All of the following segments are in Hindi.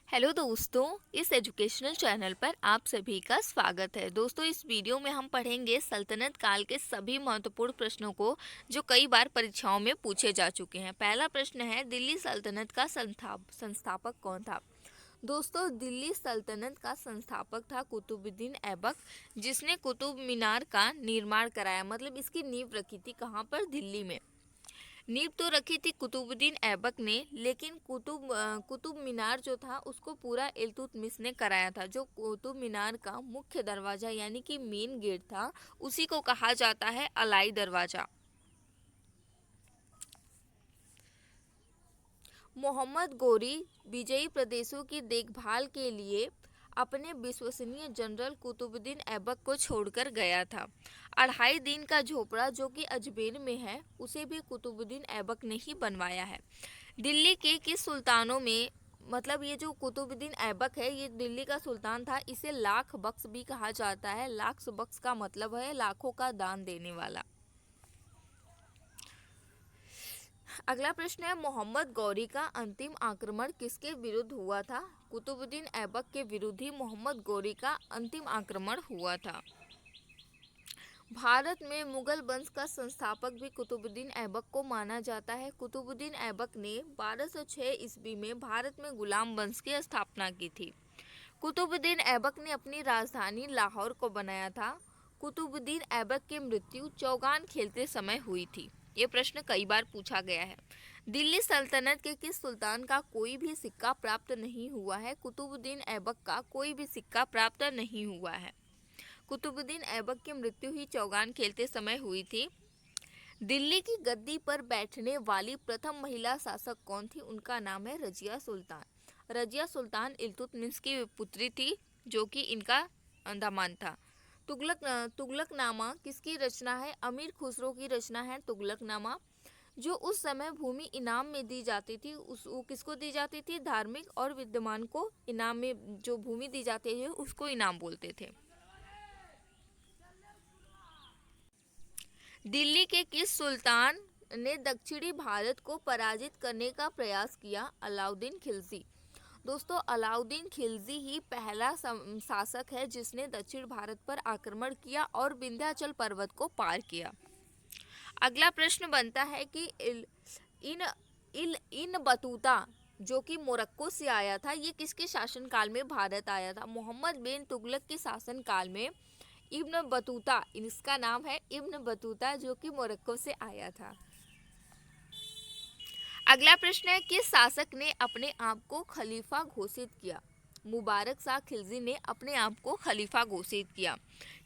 हेलो दोस्तों, इस एजुकेशनल चैनल पर आप सभी का स्वागत है। दोस्तों, इस वीडियो में हम पढ़ेंगे सल्तनत काल के सभी महत्वपूर्ण प्रश्नों को जो कई बार परीक्षाओं में पूछे जा चुके हैं। पहला प्रश्न है, दिल्ली सल्तनत का संस्थापक कौन था? दोस्तों, दिल्ली सल्तनत का संस्थापक था कुतुबुद्दीन ऐबक, जिसने कुतुब मीनार का निर्माण कराया। मतलब इसकी नींव रखी थी कहाँ पर? दिल्ली में। नींव तो रखी थी कुतुबुद्दीन ऐबक ने, लेकिन कुतुब मीनार जो था उसको पूरा इल्तुतमिश ने कराया था। जो कुतुब मीनार का मुख्य दरवाजा यानी कि मेन गेट था, उसी को कहा जाता है अलाई दरवाजा। मोहम्मद गोरी विजयी प्रदेशों की देखभाल के लिए अपने विश्वसनीय जनरल कुतुबुद्दीन ऐबक को छोड़कर गया था। 2.5 दिन का झोपड़ा जो कि अजमेर में है, उसे भी कुतुबुद्दीन ऐबक ने ही बनवाया है। दिल्ली के किस सुल्तानों में, मतलब ये जो कुतुबुद्दीन ऐबक है, ये दिल्ली का सुल्तान था। इसे लाख बख्श भी कहा जाता है। लाख बख्श का मतलब है लाखों का दान देने वाला। अगला प्रश्न है, मोहम्मद गौरी का अंतिम आक्रमण किसके विरुद्ध हुआ था? कुतुबुद्दीन ऐबक के विरुद्ध ही मोहम्मद गौरी का अंतिम आक्रमण हुआ था। भारत में मुगल वंश का संस्थापक भी कुतुबुद्दीन ऐबक को माना जाता है। कुतुबुद्दीन ऐबक ने 1206 ईस्वी में भारत में गुलाम वंश की स्थापना की थी। कुतुबुद्दीन ऐबक ने अपनी राजधानी लाहौर को बनाया था। कुतुबुद्दीन ऐबक की मृत्यु चौगान खेलते समय हुई थी। ये प्रश्न कई बार पूछा गया है। दिल्ली सल्तनत के किस सुल्तान का कोई भी सिक्का प्राप्त नहीं हुआ है? कुतुबुद्दीन ऐबक का कोई भी सिक्का प्राप्त नहीं हुआ है। कुतुबुद्दीन ऐबक की मृत्यु ही चौगान खेलते समय हुई थी। दिल्ली की गद्दी पर बैठने वाली प्रथम महिला शासक कौन थी? उनका नाम है रजिया सुल्तान। रजिया सुल्तान इल्तुतमिश की पुत्री थी, जो कि इनका दामाद था। तुगलकनामा किसकी रचना है? अमीर खुसरो की रचना है तुगलकनामा। जो उस समय भूमि इनाम में दी जाती थी, वो किसको दी जाती थी? धार्मिक और विद्वान को इनाम में जो भूमि दी जाती है उसको इनाम बोलते थे। दिल्ली के किस सुल्तान ने दक्षिणी भारत को पराजित करने का प्रयास किया? अलाउद्दीन खिलजी। दोस्तों, अलाउद्दीन खिलजी ही पहला शासक है जिसने दक्षिण भारत पर आक्रमण किया और विंध्याचल पर्वत को पार किया। अगला प्रश्न बनता है कि इन इन बतूता जो कि मोरक्को से आया था, ये किसके शासनकाल में भारत आया था? मोहम्मद बिन तुगलक के शासनकाल में इब्न बतूता, इसका नाम है इब्न बतूता, जो कि मोरक्को से आया था। अगला प्रश्न है, किस शासक ने अपने आप को खलीफा घोषित किया? मुबारक शाह खिलजी ने अपने आप को खलीफा घोषित किया।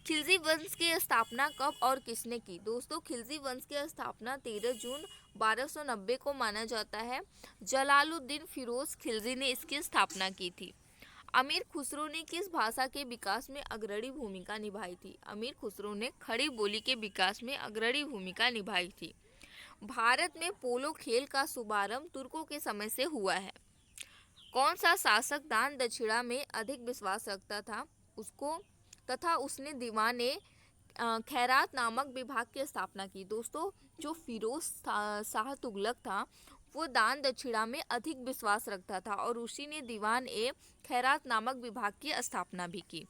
खिलजी वंश की स्थापना कब और किसने की? दोस्तों, खिलजी वंश की स्थापना 13 जून 1290 को माना जाता है। जलालुद्दीन फिरोज खिलजी ने इसकी स्थापना की थी। अमीर खुसरो ने किस भाषा के विकास में अग्रणी भूमिका निभाई थी? अमीर खुसरो ने खड़ी बोली के विकास में अग्रणी भूमिका निभाई थी। भारत में पोलो खेल का शुभारंभ तुर्कों के समय से हुआ है। कौन सा शासक दान दक्षिणा में अधिक विश्वास रखता था उसको तथा उसने दीवाने खैरात नामक विभाग की स्थापना की? दोस्तों, जो फिरोज शाह तुगलक था, वो दान दक्षिणा में अधिक विश्वास रखता था और उसी ने दीवान ए खैरात नामक विभाग की स्थापना भी की।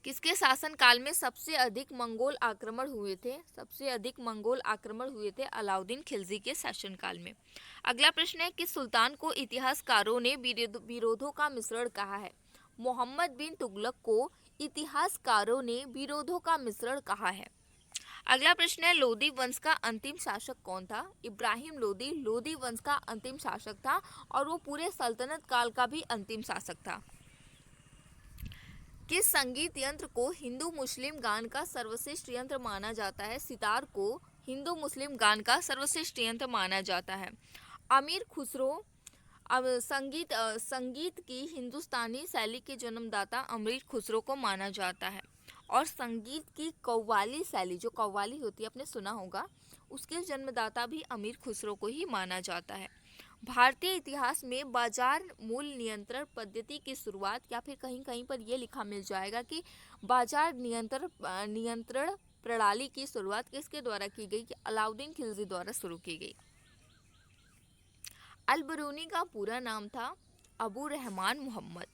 किसके शासन काल में सबसे अधिक मंगोल आक्रमण हुए थे? सबसे अधिक मंगोल आक्रमण हुए थे अलाउद्दीन खिलजी के शासनकाल में। अगला प्रश्न है, किस सुल्तान को इतिहासकारों ने विरोधों का मिश्रण कहा है? मोहम्मद बिन तुगलक को इतिहासकारों ने विरोधों का मिश्रण कहा है। अगला प्रश्न है, लोदी वंश का अंतिम शासक कौन था? इब्राहिम लोदी लोदी वंश का अंतिम शासक था और वो पूरे सल्तनत काल का भी अंतिम शासक था। किस संगीत यंत्र को हिंदू मुस्लिम गान का सर्वश्रेष्ठ यंत्र माना जाता है? सितार को हिंदू मुस्लिम गान का सर्वश्रेष्ठ यंत्र माना जाता है। अमीर खुसरो अब संगीत की हिंदुस्तानी शैली के जन्मदाता अमीर खुसरो को माना जाता है। और संगीत की कव्वाली शैली, जो कव्वाली होती है, आपने सुना होगा, उसके जन्मदाता भी अमीर खुसरो को ही माना जाता है। भारतीय इतिहास में बाजार मूल्य नियंत्रण पद्धति की शुरुआत, या फिर कहीं कहीं पर यह लिखा मिल जाएगा कि बाजार नियंत्रण प्रणाली की शुरुआत किसके द्वारा की गई? कि अलाउद्दीन खिलजी द्वारा शुरू की गई। अल बरूनी का पूरा नाम था अबू रहमान मोहम्मद।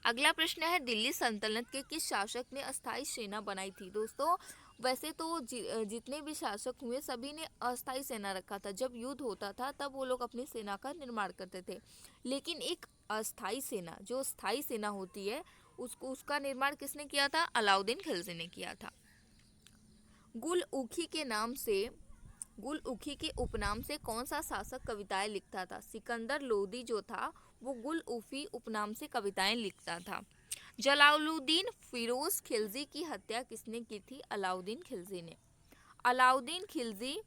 अगला प्रश्न है, दिल्ली सल्तनत के किस शासक ने अस्थायी सेना बनाई थी? दोस्तों वैसे तो जितने भी शासक हुए सभी ने अस्थायी सेना रखा था। जब युद्ध होता था तब वो लोग अपनी सेना का निर्माण करते थे, लेकिन एक अस्थायी सेना, जो स्थायी सेना होती है, उसका निर्माण किसने किया था? अलाउद्दीन खिलजी ने किया था। गुल उखी के नाम से, गुल उखी के उपनाम से कौन सा शासक कविताएं लिखता था? सिकंदर लोदी जो था वो गुल उफी उपनाम से कविताएं लिखता था। जलालुद्दीन फिरोज खिलजी की हत्या किसने की थी? अलाउद्दीन खिलजी ने। अलाउद्दीन खिलजी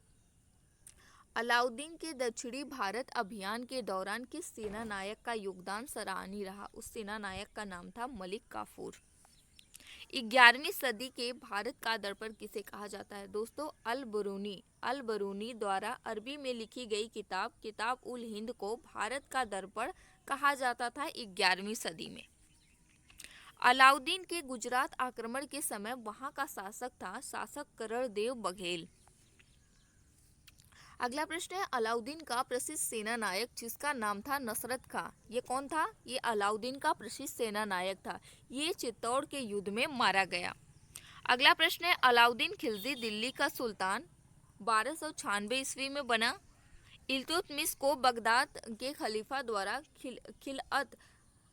अलाउद्दीन के दक्षिणी भारत अभियान के दौरान किस सेना नायक का योगदान सराहनीय रहा? उस सेना नायक का नाम था मलिक काफूर। 11वीं सदी के भारत का दर्पण किसे कहा जाता है? दोस्तों अल बरूनी द्वारा अरबी में लिखी गई किताब उल हिंद को भारत का दर्पण कहा जाता था 11वीं सदी में। अलाउद्दीन के गुजरात आक्रमण के समय वहां का शासक था करणदेव बघेल। अगला प्रश्न है, अलाउद्दीन का प्रसिद्ध सेना नायक जिसका नाम था नसरत खां, ये कौन था? ये अलाउद्दीन का प्रसिद्ध सेना नायक था। ये चित्तौड़ के युद्ध में मारा गया। अगला प्रश्न है, अलाउद्दीन खिलजी दिल्ली का सुल्तान 1296 ईस्वी में बना। इल्तुतमिश को बगदाद के खलीफा द्वारा खिलअत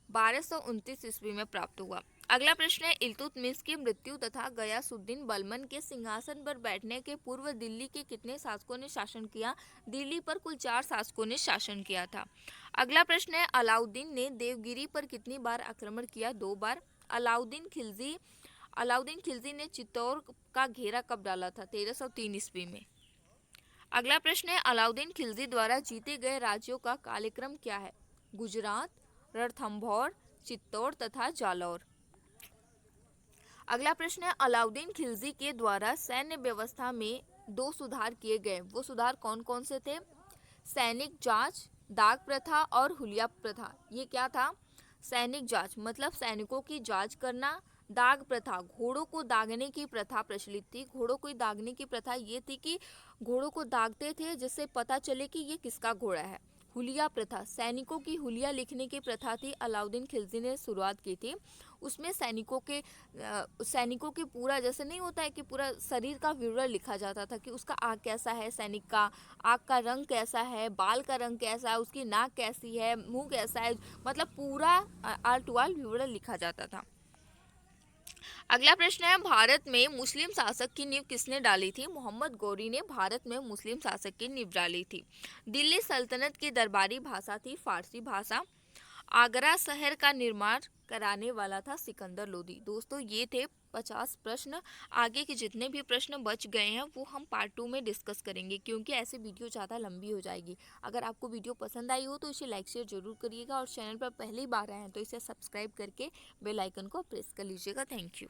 1229 ईस्वी में प्राप्त हुआ। अगला प्रश्न है, इल्तुतमिश की मृत्यु तथा गयासुद्दीन बलबन के सिंहासन पर बैठने के पूर्व दिल्ली के कितने शासकों ने शासन किया? दिल्ली पर कुल 4 शासकों ने शासन किया था। अगला प्रश्न है, अलाउद्दीन ने देवगिरी पर कितनी बार आक्रमण किया? 2 बार। अलाउद्दीन खिलजी ने चित्तौड़ का घेरा कब डाला था? 1303 ईस्वी में। अगला प्रश्न है, अलाउद्दीन खिलजी द्वारा जीते गए राज्यों का कालक्रम क्या है? गुजरात, रणथंभौर, चित्तौड़ तथा जालौर। अगला प्रश्न है, अलाउद्दीन खिलजी के द्वारा सैन्य व्यवस्था में 2 सुधार किए गए, वो सुधार कौन कौन से थे? सैनिक जांच, दाग प्रथा और हुलिया प्रथा। ये क्या था? सैनिक जांच मतलब सैनिकों की जांच करना। दाग प्रथा, घोड़ों को दागने की प्रथा प्रचलित थी। घोड़ों को दागने की प्रथा ये थी कि घोड़ों को दागते थे जिससे पता चले कि ये किसका घोड़ा है। हुलिया प्रथा, सैनिकों की हुलिया लिखने की प्रथा थी, अलाउद्दीन खिलजी ने शुरुआत की थी। उसमें सैनिकों के पूरा, जैसे नहीं होता है कि पूरा शरीर का विवरण लिखा जाता था कि उसका आँख कैसा है, सैनिक का आँख का रंग कैसा है, बाल का रंग कैसा है, उसकी नाक कैसी है, मुंह कैसा है, मतलब पूरा आल टू आल विवरण लिखा जाता था। अगला प्रश्न है, भारत में मुस्लिम शासक की नींव किसने डाली थी? मोहम्मद गौरी ने भारत में मुस्लिम शासक की नींव डाली थी। दिल्ली सल्तनत की दरबारी भाषा थी फारसी भाषा। आगरा शहर का निर्माण कराने वाला था सिकंदर लोदी। दोस्तों ये थे 50 प्रश्न। आगे के जितने भी प्रश्न बच गए हैं वो हम पार्ट 2 में डिस्कस करेंगे, क्योंकि ऐसे वीडियो ज़्यादा लंबी हो जाएगी। अगर आपको वीडियो पसंद आई हो तो इसे लाइक शेयर जरूर करिएगा, और चैनल पर पहली बार आए हैं तो इसे सब्सक्राइब करके बेल आइकन को प्रेस कर लीजिएगा। Thank you.